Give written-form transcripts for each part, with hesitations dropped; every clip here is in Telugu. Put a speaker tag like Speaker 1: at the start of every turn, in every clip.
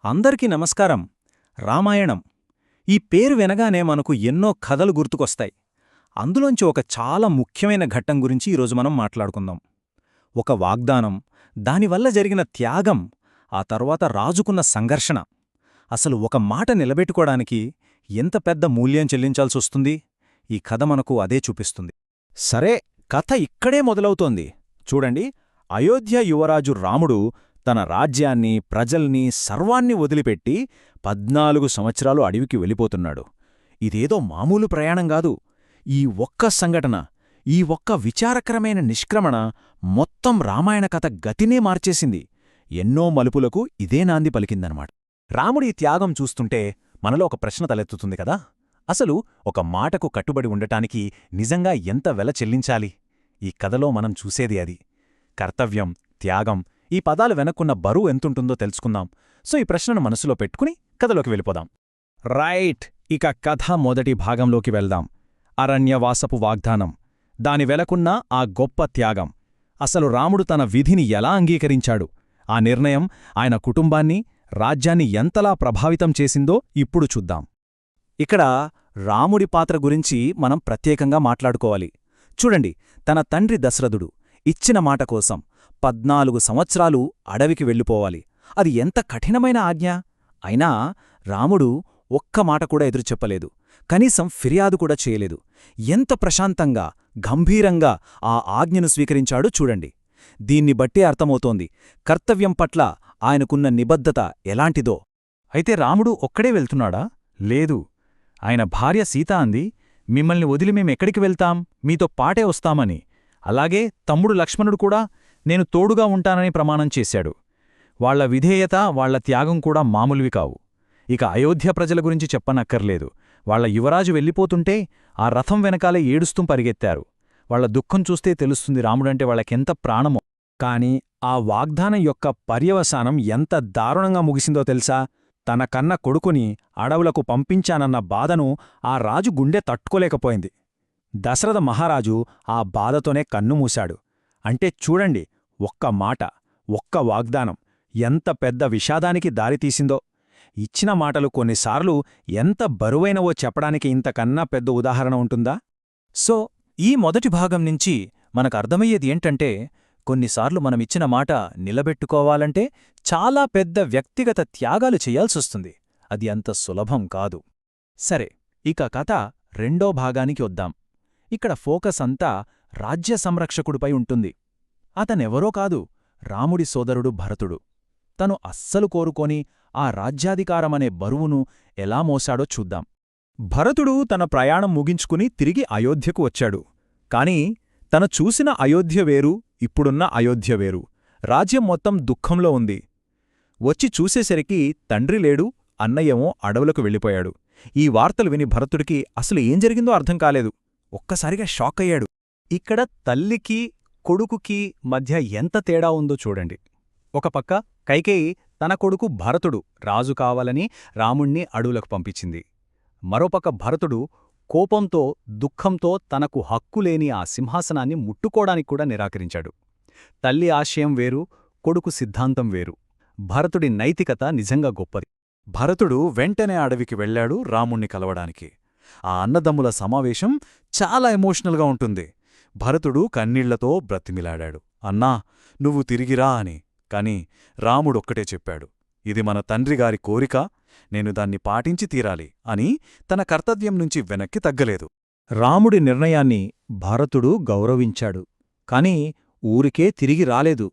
Speaker 1: అందరికీ నమస్కారం. రామాయణం ఈ పేరు వినగానే మనకు ఎన్నో కథలు గుర్తుకొస్తాయి. అందులోంచి ఒక చాలా ముఖ్యమైన ఘట్టం గురించి ఈరోజు మనం మాట్లాడుకుందాం. ఒక వాగ్దానం, దానివల్ల జరిగిన త్యాగం, ఆ తర్వాత రాజుకున్న సంఘర్షణ. అసలు ఒక మాట నిలబెట్టుకోవడానికి ఎంత పెద్ద మూల్యం చెల్లించాల్సొస్తుంది? ఈ కథ మనకు అదే చూపిస్తుంది. సరే, కథ ఇక్కడే మొదలవుతోంది. చూడండి, అయోధ్య యువరాజు రాముడు తన రాజ్యాన్ని, ప్రజల్ని, సర్వాన్ని వదిలిపెట్టి 14 సంవత్సరాలు అడవికి వెళ్ళిపోతున్నాడు. ఇదేదో మామూలు ప్రయాణంగాదు. ఈ ఒక్క సంఘటన, ఈ ఒక్క విచారకరమైన నిష్క్రమణ మొత్తం రామాయణ కథ గతినే మార్చేసింది. ఎన్నో మలుపులకు ఇదే నాంది పలికిందనమాట. రాముడి త్యాగం చూస్తుంటే మనలో ఒక ప్రశ్న తలెత్తుతుంది కదా. అసలు ఒక మాటకు కట్టుబడి ఉండటానికి నిజంగా ఎంత వెల చెల్లించాలి? ఈ కథలో మనం చూసేది అది. కర్తవ్యం, త్యాగం, ఈ పదాలు వెనక్కున్న బరువు ఎంతుంటుందో తెలుసుకుందాం. సో ఈ ప్రశ్నను మనసులో పెట్టుకుని కథలోకి వెళ్ళిపోదాం. రైట్, ఇక కథ మొదటి భాగంలోకి వెళ్దాం. అరణ్యవాసపు వాగ్దానం, దాని వెనకున్న ఆ గొప్ప త్యాగం. అసలు రాముడు తన విధిని ఎలా అంగీకరించాడు? ఆ నిర్ణయం ఆయన కుటుంబాన్ని, రాజ్యాన్ని ఎంతలా ప్రభావితం చేసిందో ఇప్పుడు చూద్దాం. ఇక్కడ రాముడి పాత్ర గురించి మనం ప్రత్యేకంగా మాట్లాడుకోవాలి. చూడండి, తన తండ్రి దశరథుడు ఇచ్చిన మాట కోసం 14 సంవత్సరాలు అడవికి వెళ్ళిపోవాలి. అది ఎంత కఠినమైన ఆజ్ఞ! అయినా రాముడు ఒక్క మాట కూడా ఎదురుచెప్పలేదు. కనీసం ఫిర్యాదు కూడా చేయలేదు. ఎంత ప్రశాంతంగా, గంభీరంగా ఆ ఆజ్ఞను స్వీకరించాడో చూడండి. దీన్ని బట్టే అర్థమవుతోంది కర్తవ్యం పట్ల ఆయనకున్న నిబద్ధత ఎలాంటిదో. అయితే రాముడు ఒక్కడే వెళ్తున్నాడా? లేదు. ఆయన భార్య సీత అంది, మిమ్మల్ని వదిలి మేమెక్కడికి వెళ్తాం, మీతో పాటే వస్తామని. అలాగే తమ్ముడు లక్ష్మణుడు కూడా నేను తోడుగా ఉంటానని ప్రమాణం చేశాడు. వాళ్ల విధేయత, వాళ్ల త్యాగం కూడా మామూలువి కావు. ఇక అయోధ్య ప్రజల గురించి చెప్పనక్కర్లేదు. వాళ్ల యువరాజు వెళ్ళిపోతుంటే ఆ రథం వెనకాలే ఏడుస్తూ పరిగెత్తారు. వాళ్ల దుఃఖం చూస్తే తెలుస్తుంది రాముడంటే వాళ్లకెంత ప్రాణమో. కాని ఆ వాగ్దానం యొక్క పర్యవసానం ఎంత దారుణంగా ముగిసిందో తెలుసా? తన కన్న కొడుకుని అడవులకు పంపించానన్న బాధను ఆ రాజు గుండె తట్టుకోలేకపోయింది. దశరథ మహారాజు ఆ బాధతోనే కన్నుమూశాడు. అంటే చూడండి, ఒక్క మాట, ఒక్క వాగ్దానం ఎంత పెద్ద విషాదానికి దారితీసిందో. ఇచ్చిన మాటలు కొన్నిసార్లు ఎంత బరువైనవో చెప్పడానికి ఇంతకన్నా పెద్ద ఉదాహరణ ఉంటుందా? సో ఈ మొదటి భాగం నుంచి మనకర్థమయ్యేది ఏంటంటే, కొన్నిసార్లు మనమిచ్చిన మాట నిలబెట్టుకోవాలంటే చాలా పెద్ద వ్యక్తిగత త్యాగాలు చెయ్యాల్సొస్తుంది. అది అంత సులభం కాదు. సరే, ఇక కథ రెండో భాగానికి వద్దాం. ఇక్కడ ఫోకస్ అంతా రాజ్య సంరక్షకుడిపై ఉంటుంది. అతనెవరో కాదు, రాముడి సోదరుడు భరతుడు. తను అస్సలు కోరుకోని ఆ రాజ్యాధికారమనే బరువును ఎలా మోసాడో చూద్దాం. భరతుడు తన ప్రయాణం ముగించుకుని తిరిగి అయోధ్యకు వచ్చాడు. కాని తను చూసిన అయోధ్య వేరు, ఇప్పుడున్న అయోధ్య వేరు. రాజ్యం మొత్తం దుఃఖంలో ఉంది. వచ్చి చూసేసరికి తండ్రి లేడు, అన్నయ్యేమో అడవులకు వెళ్ళిపోయాడు. ఈ వార్తలు విని భరతుడికి అసలు ఏం జరిగిందో అర్థం కాలేదు. ఒక్కసారిగా షాక్ అయ్యాడు. ఇక్కడ తల్లికి, కొడుకుకి మధ్య ఎంత తేడా ఉందో చూడండి. ఒక పక్క కైకేయి తన కొడుకు భరతుడు రాజు కావాలని రాముణ్ణి అడవులకు పంపించింది. మరోపక్క భరతుడు కోపంతో, దుఃఖంతో తనకు హక్కులేని ఆ సింహాసనాన్ని ముట్టుకోడానికి కూడా నిరాకరించాడు. తల్లి ఆశయం వేరు, కొడుకు సిద్ధాంతం వేరు. భరతుడి నైతికత నిజంగా గొప్పది. భరతుడు వెంటనే అడవికి వెళ్లాడు రాముణ్ణి కలవడానికి. ఆ అన్నదమ్ముల సమావేశం చాలా ఎమోషనల్గా ఉంటుంది. భరతుడు కన్నీళ్లతో బ్రతిమిలాడాడు, అన్నా నువ్వు తిరిగిరా అని. కాని రాముడొక్కటే చెప్పాడు, ఇది మన తండ్రిగారి కోరిక, నేను దాన్ని పాటించి తీరాలి అని తన కర్తవ్యం నుంచి వెనక్కి తగ్గలేదు. రాముడి నిర్ణయాన్ని భరతుడు గౌరవించాడు. కాని ఊరికే తిరిగి రాలేదు.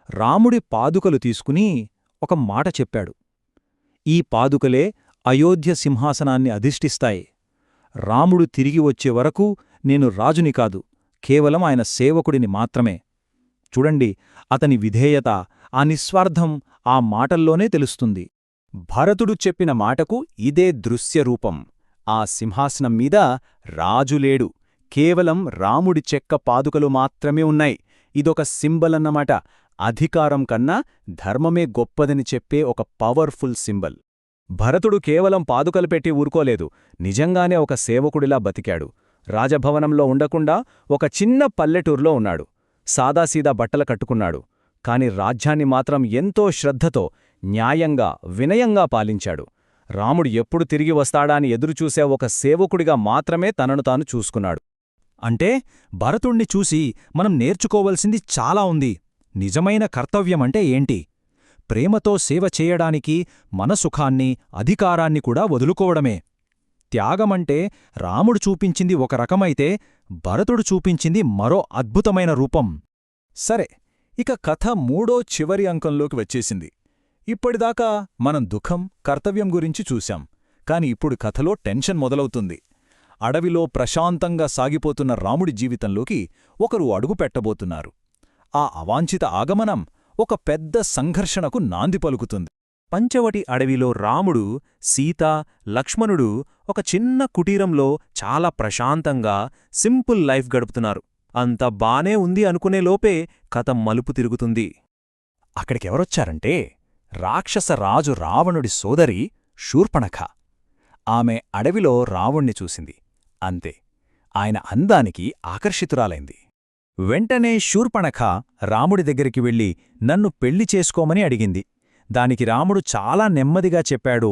Speaker 1: రాముడి పాదుకలు తీసుకుని ఒక మాట చెప్పాడు. ఈ పాదుకలే అయోధ్య సింహాసనాన్ని అధిష్ఠిస్తాయి. రాముడు తిరిగి వచ్చే వరకు నేను రాజుని కాదు, కేవలం ఆయన సేవకుడిని మాత్రమే. చూడండి, అతని విధేయత, ఆ నిస్వార్థం ఆ మాటల్లోనే తెలుస్తుంది. భరతుడు చెప్పిన మాటకు ఇదే దృశ్యరూపం. ఆ సింహాసనం మీద రాజులేడు, కేవలం రాముడి చెక్క పాదుకలు మాత్రమే ఉన్నాయి. ఇదొక సింబల్ అన్నమాట. అధికారం కన్నా ధర్మమే గొప్పదని చెప్పే ఒక పవర్ఫుల్ సింబల్. భరతుడు కేవలం పాదుకలు పెట్టి ఊరుకోలేదు, నిజంగానే ఒక సేవకుడిలా బతికాడు. రాజభవనంలో ఉండకుండా ఒక చిన్న పల్లెటూర్లో ఉన్నాడు. సాదాసీదా బట్టలు కట్టుకున్నాడు. కాని రాజ్యాన్ని మాత్రం ఎంతో శ్రద్ధతో, న్యాయంగా వినయంగా పాలించాడు. రాముడు ఎప్పుడు తిరిగి వస్తాడా అని ఎదురుచూసే ఒక సేవకుడిగా మాత్రమే తనను తాను చూసుకున్నాడు. అంటే భరతుణ్ణి చూసి మనం నేర్చుకోవలసింది చాలా ఉంది. నిజమైన కర్తవ్యమంటే ఏంటి? ప్రేమతో సేవ చేయడానికి మన సుఖాన్ని, అధికారాన్ని కూడా వదులుకోవడమే. త్యాగమంటే రాముడు చూపించింది ఒక రకమైతే భరతుడు చూపించింది మరో అద్భుతమైన రూపం. సరే, ఇక కథ మూడో చివరి అంకంలోకి వచ్చేసింది. ఇప్పటిదాకా మనం దుఃఖం, కర్తవ్యం గురించి చూశాం. కాని ఇప్పుడు కథలో టెన్షన్ మొదలవుతుంది. అడవిలో ప్రశాంతంగా సాగిపోతున్న రాముడి జీవితంలోకి ఒకరు అడుగు పెట్టబోతున్నారు. ఆ అవాంఛిత ఆగమనం ఒక పెద్ద సంఘర్షణకు నాంది పలుకుతుంది. పంచవటి అడవిలో రాముడు, సీత, లక్ష్మణుడు ఒక చిన్న కుటీరంలో చాలా ప్రశాంతంగా సింపుల్ లైఫ్ గడుపుతున్నారు. అంత బానే ఉంది అనుకునే లోపే కథ మలుపు తిరుగుతుంది. అక్కడికెవరొచ్చారంటే రాక్షస రాజు రావణుడి సోదరి శూర్పణఖ. ఆమె అడవిలో రావణ్ణి చూసింది. అంతే, ఆయన అందానికి ఆకర్షితురాలైంది. వెంటనే శూర్పణఖ రాముడి దగ్గరికి వెళ్ళి నన్ను పెళ్లి చేసుకోమని అడిగింది. దానికి రాముడు చాలా నెమ్మదిగా చెప్పాడు,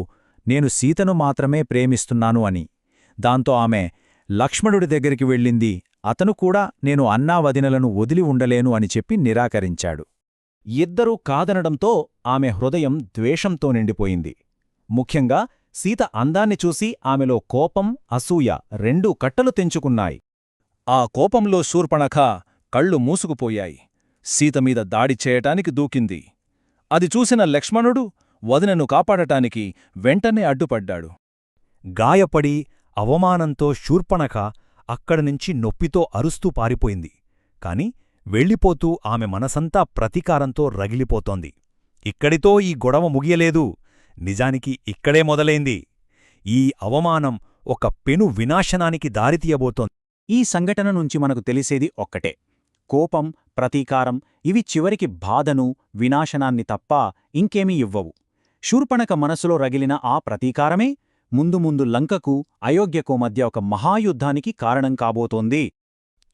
Speaker 1: నేను సీతను మాత్రమే ప్రేమిస్తున్నాను అని. దాంతో ఆమె లక్ష్మణుడి దగ్గరికి వెళ్ళింది. అతను కూడా నేను అన్నావదినలను వదిలి ఉండలేను అని చెప్పి నిరాకరించాడు. ఇద్దరూ కాదనడంతో ఆమె హృదయం ద్వేషంతో నిండిపోయింది. ముఖ్యంగా సీత అందాన్ని చూసి ఆమెలో కోపం, అసూయ రెండూ కట్టలు తెంచుకున్నాయి. ఆ కోపంలో శూర్పణఖ కళ్ళు మూసుకుపోయాయి. సీతమీద దాడి చేయటానికి దూకింది. అది చూసిన లక్ష్మణుడు వదినను కాపాడటానికి వెంటనే అడ్డుపడ్డాడు. గాయపడి అవమానంతో శూర్పణఖ అక్కడనుంచి నొప్పితో అరుస్తూ పారిపోయింది. కాని వెళ్ళిపోతూ ఆమె మనసంతా ప్రతీకారంతో రగిలిపోతోంది. ఇక్కడితో ఈ గొడవ ముగియలేదు. నిజానికి ఇక్కడే మొదలైంది. ఈ అవమానం ఒక పెను వినాశనానికి దారితీయబోతోంది. ఈ సంఘటన నుంచి మనకు తెలిసేది ఒక్కటే: కోపం, ప్రతీకారం ఇవి చివరికి బాధను, వినాశనాన్ని తప్ప ఇంకేమీ ఇవ్వవు. శూర్పణఖ మనసులో రగిలిన ఆ ప్రతీకారమే ముందు ముందు లంకకు, అయోధ్యకు మధ్య ఒక మహాయుద్ధానికి కారణం కాబోతోంది.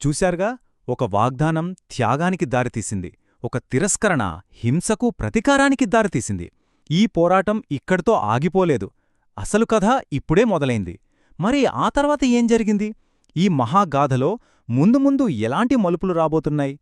Speaker 1: చూశారుగా, ఒక వాగ్దానం త్యాగానికి దారితీసింది. ఒక తిరస్కరణ హింసకు, ప్రతీకారానికి దారితీసింది. ఈ పోరాటం ఇక్కడితో ఆగిపోలేదు. అసలు కథ ఇప్పుడే మొదలైంది. మరి ఆ తర్వాత ఏం జరిగింది? ఈ మహాగాథలో ముందు ముందు ఎలాంటి మలుపులు రాబోతున్నాయి?